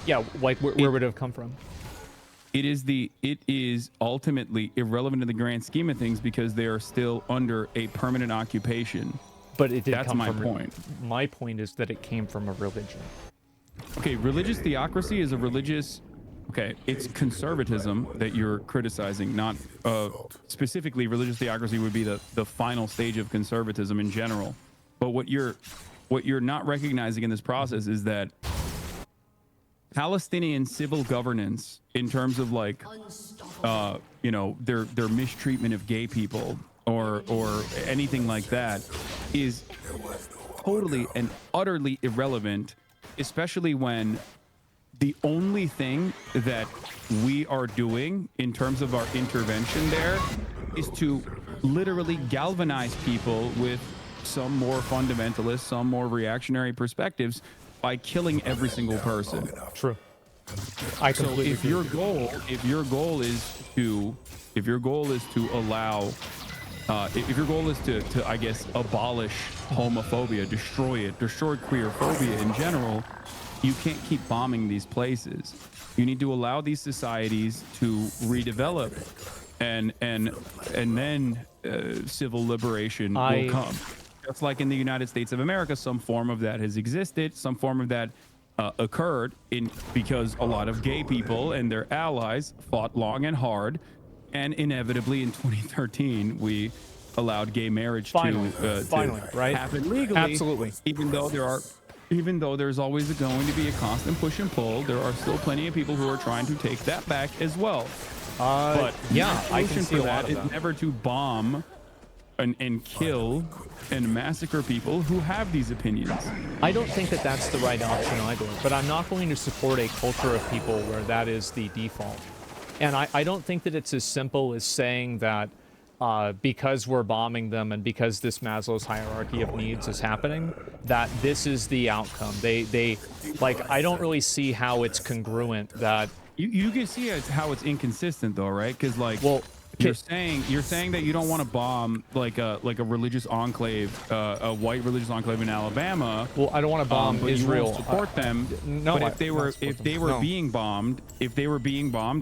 yeah, like, where would it have come from? it is ultimately irrelevant in the grand scheme of things because they are still under a permanent occupation. But it did That's come my from point. My point is that it came from a religion. Okay, religious theocracy is a religious. Okay, it's conservatism that you're criticizing, not specifically religious theocracy would be the final stage of conservatism in general. But what you're not recognizing in this process is that Palestinian civil governance, in terms of like, you know, their mistreatment of gay people or anything like that, is totally and utterly irrelevant, especially when the only thing that we are doing in terms of our intervention there is to literally galvanize people with some more fundamentalist, some more reactionary perspectives by killing every single person. True. I completely if agree. your goal is to allow if your goal is to I guess abolish homophobia, destroy queerphobia in general, you can't keep bombing these places. You need to allow these societies to redevelop, and then civil liberation will come. Just like in the United States of America, some form of that has existed, some form of that occurred because a lot of gay people and their allies fought long and hard, and inevitably in 2013 we allowed gay marriage Finally, to right? happen legally. Absolutely. Even though there's always going to be a constant push and pull, there are still plenty of people who are trying to take that back as well. But yeah, the I can solution see for a lot that of is that. never to bomb and kill and massacre people who have these opinions. I don't think that that's the right option either, but I'm not going to support a culture of people where that is the default. And I don't think that it's as simple as saying that because we're bombing them and because this Maslow's hierarchy of needs is happening, that this is the outcome. They like, I don't really see how it's congruent that... You can see how it's inconsistent though, right? Because like, well, you're saying that you don't want to bomb like a religious enclave, a white religious enclave in Alabama. Well, I don't want to bomb but Israel. You won't support them. No, but if they were being bombed,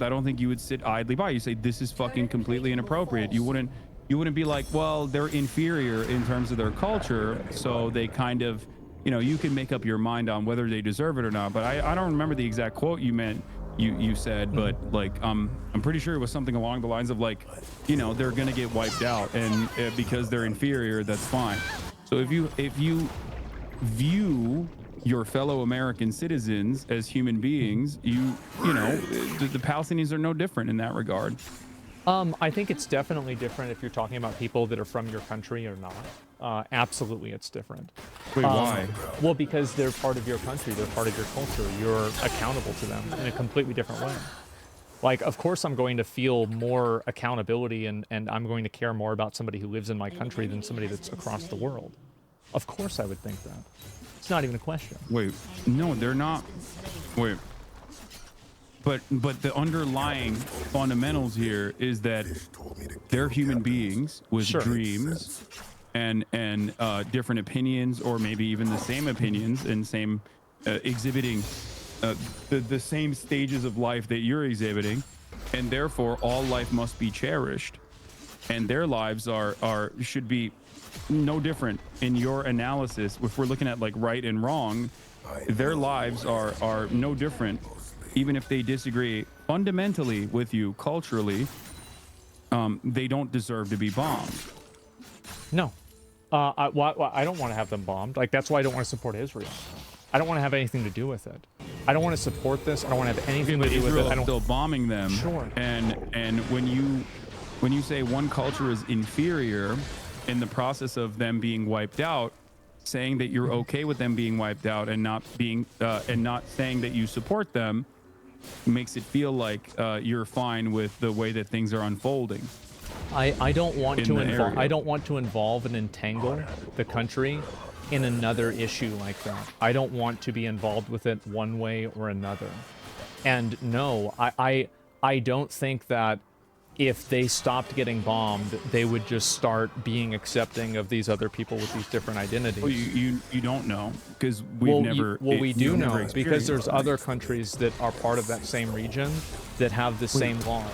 I don't think you would sit idly by. You say this is fucking completely inappropriate. You wouldn't be like, well, they're inferior in terms of their culture, so they kind of, you know, you can make up your mind on whether they deserve it or not. But I don't remember the exact quote you said, but like I'm pretty sure it was something along the lines of like, you know, they're gonna get wiped out, and because they're inferior, that's fine. So if you view your fellow American citizens as human beings, you know, the Palestinians are no different in that regard. I think it's definitely different if you're talking about people that are from your country or not. Absolutely, it's different. Wait, why? Well, because they're part of your country, they're part of your culture. You're accountable to them in a completely different way. Like, of course, I'm going to feel more accountability and I'm going to care more about somebody who lives in my country than somebody that's across the world. Of course, I would think that. It's not even a question. Wait, no, they're not. Wait. But the underlying fundamentals here is that they're human beings with dreams and different opinions, or maybe even the same opinions and same exhibiting the same stages of life that you're exhibiting, and therefore all life must be cherished, and their lives should be no different in your analysis. If we're looking at like right and wrong, their lives are no different. Even if they disagree fundamentally with you culturally, they don't deserve to be bombed. No. I don't want to have them bombed. Like, that's why I don't want to support Israel. I don't want to have anything to do with it. I don't want to support this. I don't want to have anything to do with it. I don't. Still bombing them. Sure. And when you say one culture is inferior in the process of them being wiped out, saying that you're okay with them being wiped out and not being and not saying that you support them makes it feel like you're fine with the way that things are unfolding. I don't want to involve. area. I don't want to involve and entangle the country in another issue like that. I don't want to be involved with it one way or another. And no, I don't think that if they stopped getting bombed, they would just start being accepting of these other people with these different identities. Well, you don't know because we've never. We do we've never know because experienced there's it. other countries that are part of that same region that have the same laws,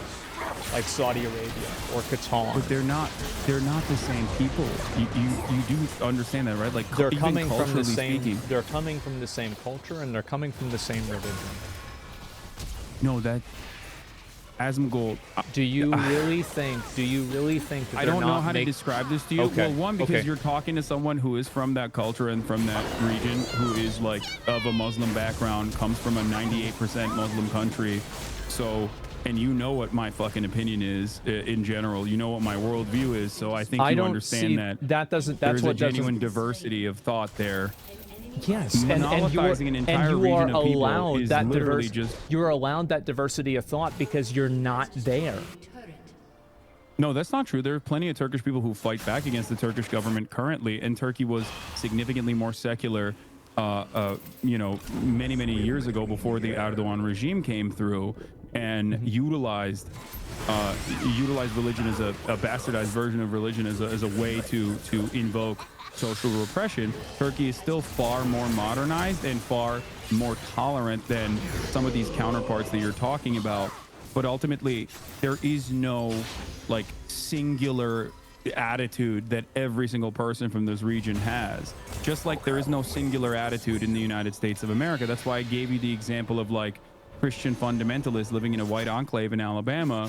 like Saudi Arabia or Qatar. But they're not the same people. You do understand that, right? Like They're even coming from the culturally same. speaking. They're coming from the same culture and they're coming from the same religion. No, that Asmongold. Do you really think? Do you really think that I they're don't know not how to describe this to you. Okay, Well, one, because okay. you're talking to someone who is from that culture and from that region, who is like of a Muslim background, comes from a 98% Muslim country. So, and you know what my fucking opinion is in general. You know what my worldview is. So I think I you don't understand see that doesn't. there's That's a what genuine doesn't. diversity of thought there. Yes, Monopolizing an entire and you are region of people allowed is that literally just. You're allowed that diversity of thought because you're not there. No, that's not true. There are plenty of Turkish people who fight back against the Turkish government currently, and Turkey was significantly more secular, many years ago before the Erdogan regime came through, and utilized religion as a bastardized version of religion as a way to invoke social repression. Turkey is still far more modernized and far more tolerant than some of these counterparts that you're talking about. But ultimately, there is no like singular attitude that every single person from this region has. Just like there is no singular attitude in the United States of America. That's why I gave you the example of like Christian fundamentalists living in a white enclave in Alabama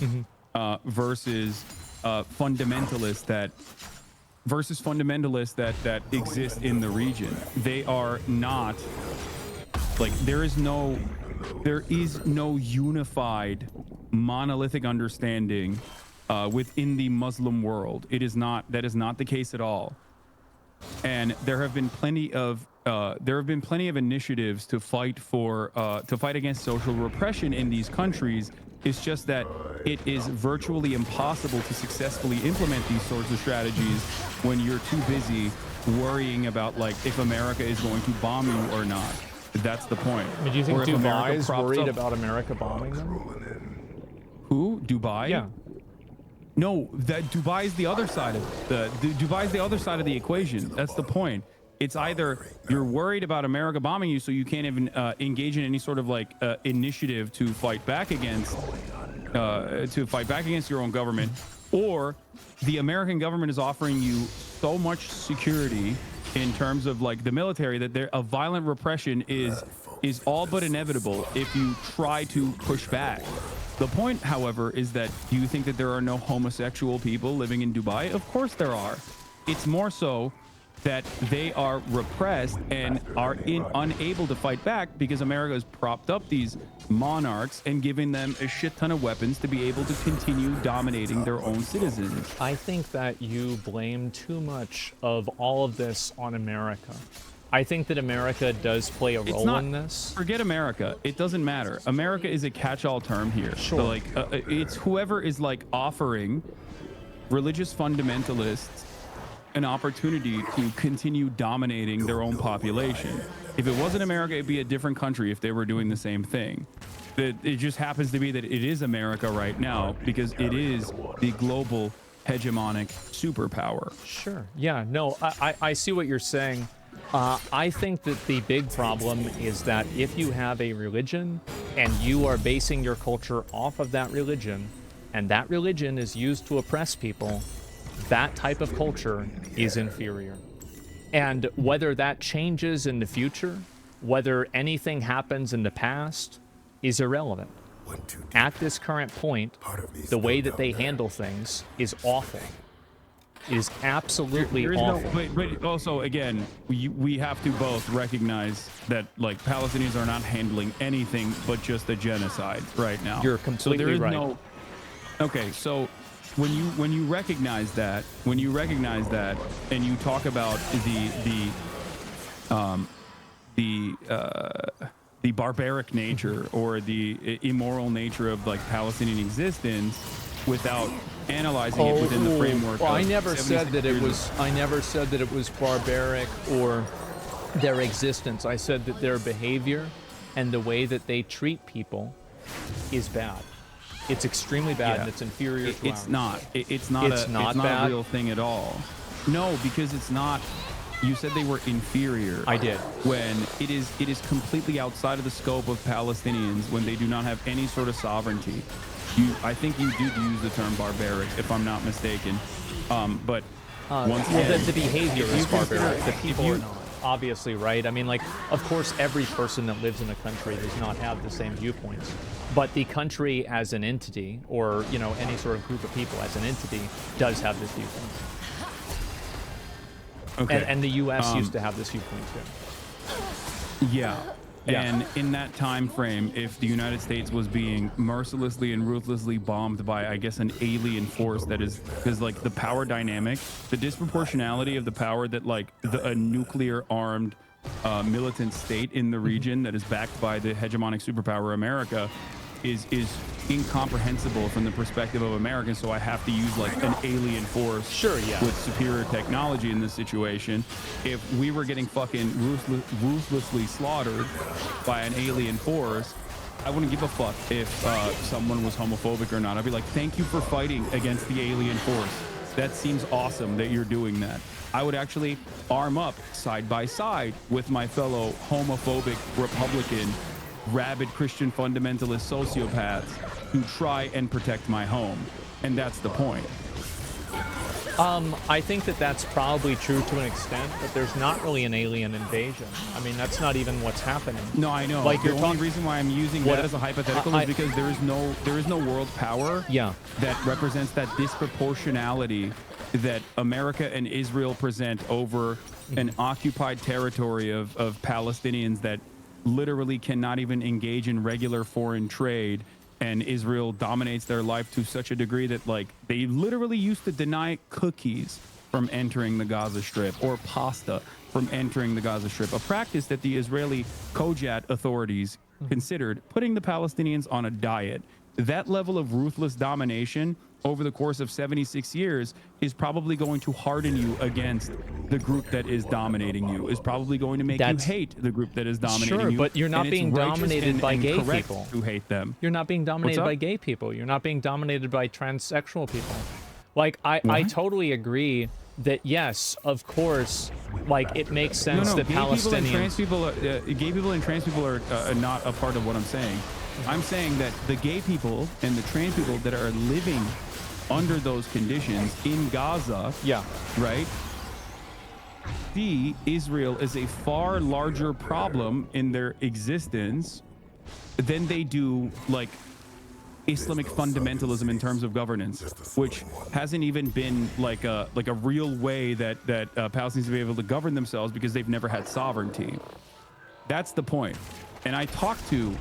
versus fundamentalists that exist in the region. They are not like there is no unified monolithic understanding within the Muslim world. That is not the case at all. And there have been plenty of initiatives to fight against social repression in these countries. It's just that it is virtually impossible to successfully implement these sorts of strategies when you're too busy worrying about like if America is going to bomb you or not. That's the point. Do you think Or if America Dubai is props worried up- about America bombing them? Who? Dubai? Yeah. No, that Dubai is the other side of Dubai is the other side of the equation. That's the point. It's either you're worried about America bombing you, so you can't even engage in any sort of like initiative to fight back against your own government, or the American government is offering you so much security in terms of like the military that a violent repression is all but inevitable if you try to push back. The point, however, is that do you think that there are no homosexual people living in Dubai? Of course there are. It's more so that they are repressed and are unable to fight back because America has propped up these monarchs and giving them a shit ton of weapons to be able to continue dominating their own citizens. I think that you blame too much of all of this on America. I think that America does play a role in this. Forget America. It doesn't matter. America is a catch-all term here. Sure. So like, it's whoever is like offering religious fundamentalists an opportunity to continue dominating their own population. If it wasn't America, it'd be a different country if they were doing the same thing. It just happens to be that it is America right now because it is the global hegemonic superpower. Sure. Yeah, no, I see what you're saying. I think that the big problem is that if you have a religion and you are basing your culture off of that religion, and that religion is used to oppress people, that type of culture is inferior. And whether that changes in the future, whether anything happens in the past, is irrelevant. At this current point, the way that they handle things is awful. It is absolutely There is awful. but also again, we have to both recognize that like Palestinians are not handling anything but just a genocide right now. You're so completely there is right. no. Okay, so when you recognize that, and you talk about the barbaric nature or the immoral nature of like Palestinian existence without analyzing it within the framework. Well, I of never said 76 that it years was. I never said that it was barbaric or their existence. I said that their behavior and the way that they treat people is bad. It's extremely bad, Yeah. and it's inferior to It's ours. not. It's not. It's It's not not bad? a real thing at all. No, because it's not. You said they were inferior. I did. When it is completely outside of the scope of Palestinians when they do not have any sort of sovereignty. I think you did use the term barbaric, if I'm not mistaken. But once Well, again, the behavior if you is barbaric. consider- The if people you- are not. Obviously, right? I mean, like, of course, every person that lives in a country does not have the same viewpoints. But the country as an entity, or, you know, any sort of group of people as an entity, does have this viewpoint. Okay. And the U.S. used to have this viewpoint, too. Yeah. Yeah. And in that time frame, if the United States was being mercilessly and ruthlessly bombed by, I guess, an alien force that is, because like the power dynamic, the disproportionality of the power that like a nuclear armed militant state in the region that is backed by the hegemonic superpower America is incomprehensible from the perspective of Americans. So I have to use like an alien force Sure, yeah. with superior technology in this situation. If we were getting fucking ruthlessly slaughtered by an alien force, I wouldn't give a fuck if someone was homophobic or not. I'd be like, thank you for fighting against the alien force. That seems awesome that you're doing that. I would actually arm up side by side with my fellow homophobic Republican rabid Christian fundamentalist sociopaths who try and protect my home. And that's the point. I think that that's probably true to an extent, but there's not really an alien invasion. I mean, that's not even what's happening. No, I know. Like, The you're only talking- reason why I'm using What- that as a hypothetical I- is because there is no world power Yeah. that represents that disproportionality that America and Israel present over an occupied territory of Palestinians that literally cannot even engage in regular foreign trade, and Israel dominates their life to such a degree that like they literally used to deny cookies from entering the Gaza Strip or pasta from entering the Gaza Strip, a practice that the Israeli Kojat authorities considered putting the Palestinians on a diet. That level of ruthless domination over the course of 76 years is probably going to harden you against the group that is dominating you, is probably going to make That's- you hate the group that is dominating Sure, you. but you're not and it's being righteous dominated by and gay correct people. to hate them. You're not being dominated up? by gay people. You're not being dominated by transsexual people. Like, I What? totally agree that, yes, of course, like, it makes sense No, that gay people and Palestinians... trans people, gay people and trans people are not a part of what I'm saying. I'm saying that the gay people and the trans people that are living under those conditions in Gaza, Yeah. right? See Israel as a far larger problem in their existence than they do like Islamic fundamentalism in terms of governance, which hasn't even been like a real way that Palestinians will be able to govern themselves because they've never had sovereignty. That's the point. And I talk to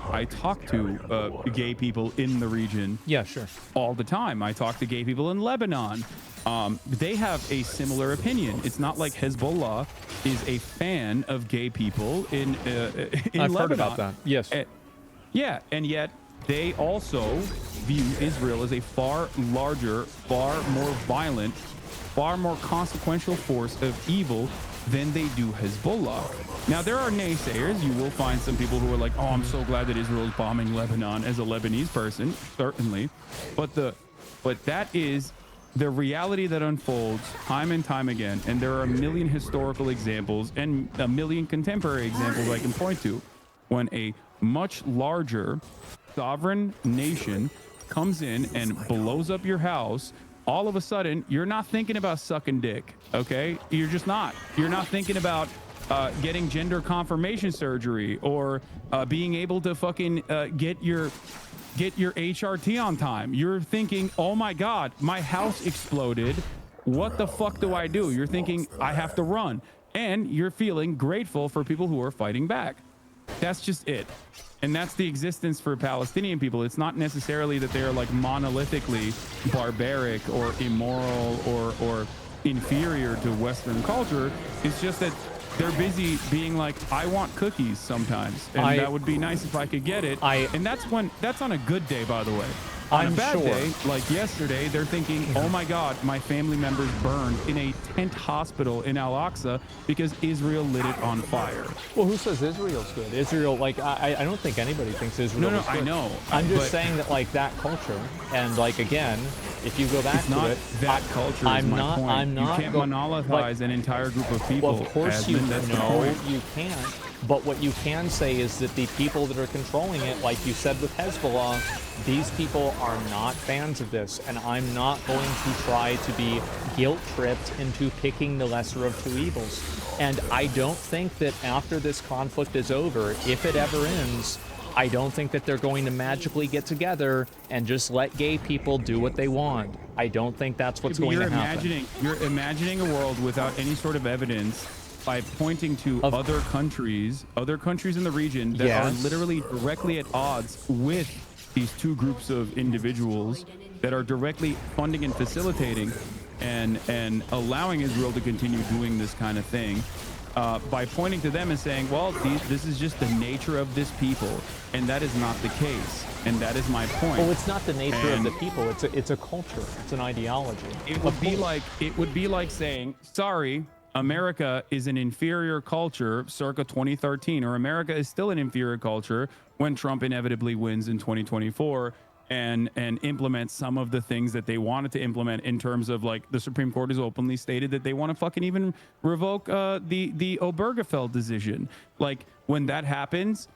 gay people in the region Yeah, sure. all the time. I talk to gay people in Lebanon. They have a similar opinion. It's not like Hezbollah is a fan of gay people in I've Lebanon. heard about that. Yes. Yeah, and yet they also view Israel as a far larger, far more violent, far more consequential force of evil than they do Hezbollah. Now, there are naysayers. You will find some people who are like, oh, I'm so glad that Israel is bombing Lebanon, as a Lebanese person, certainly. But that is the reality that unfolds time and time again. And there are a million historical examples and a million contemporary examples I can point to when a much larger sovereign nation comes in and blows up your house. All of a sudden, you're not thinking about sucking dick, okay? You're just not. You're not thinking about getting gender confirmation surgery or being able to fucking get your HRT on time. You're thinking, oh my God, my house exploded. what the fuck do I do? You're thinking, I have to run. And you're feeling grateful for people who are fighting back. That's just it. And that's the existence for Palestinian people. It's not necessarily that they're like monolithically barbaric or immoral or inferior to Western culture. It's just that they're busy being like, I want cookies sometimes. And that would be nice if I could get it. And that's on a good day, by the way. On a bad day, like yesterday, they're thinking, oh my God, my family members burned in a tent hospital in Al-Aqsa because Israel lit it on fire. Well, who says Israel's good? Israel, like, I don't think anybody thinks Israel is good. I know. I'm just saying that, like, that culture, and, like, again, if you go back to it, that culture is my point. I'm not. You can't monolithize an entire group of people. Well, of course you can't. But what you can say is that the people that are controlling it, like you said with Hezbollah, these people are not fans of this, and I'm not going to try to be guilt-tripped into picking the lesser of two evils. And I don't think that after this conflict is over, if it ever ends, I don't think that they're going to magically get together and just let gay people do what they want. I don't think that's what's going to happen. You're imagining a world without any sort of evidence by pointing to other countries in the region that are literally directly at odds with these two groups of individuals that are directly funding and facilitating and allowing Israel to continue doing this kind of thing. By pointing to them and saying, well, this is just the nature of this people, and that is not the case, and that is my point. Well, it's not the nature of the people. It's a culture. It's an ideology. It would be like saying, sorry, America is an inferior culture circa 2013, or America is still an inferior culture when Trump inevitably wins in 2024. And implement some of the things that they wanted to implement in terms of, like, the Supreme Court has openly stated that they want to fucking even revoke the Obergefell decision. Like, when that happens,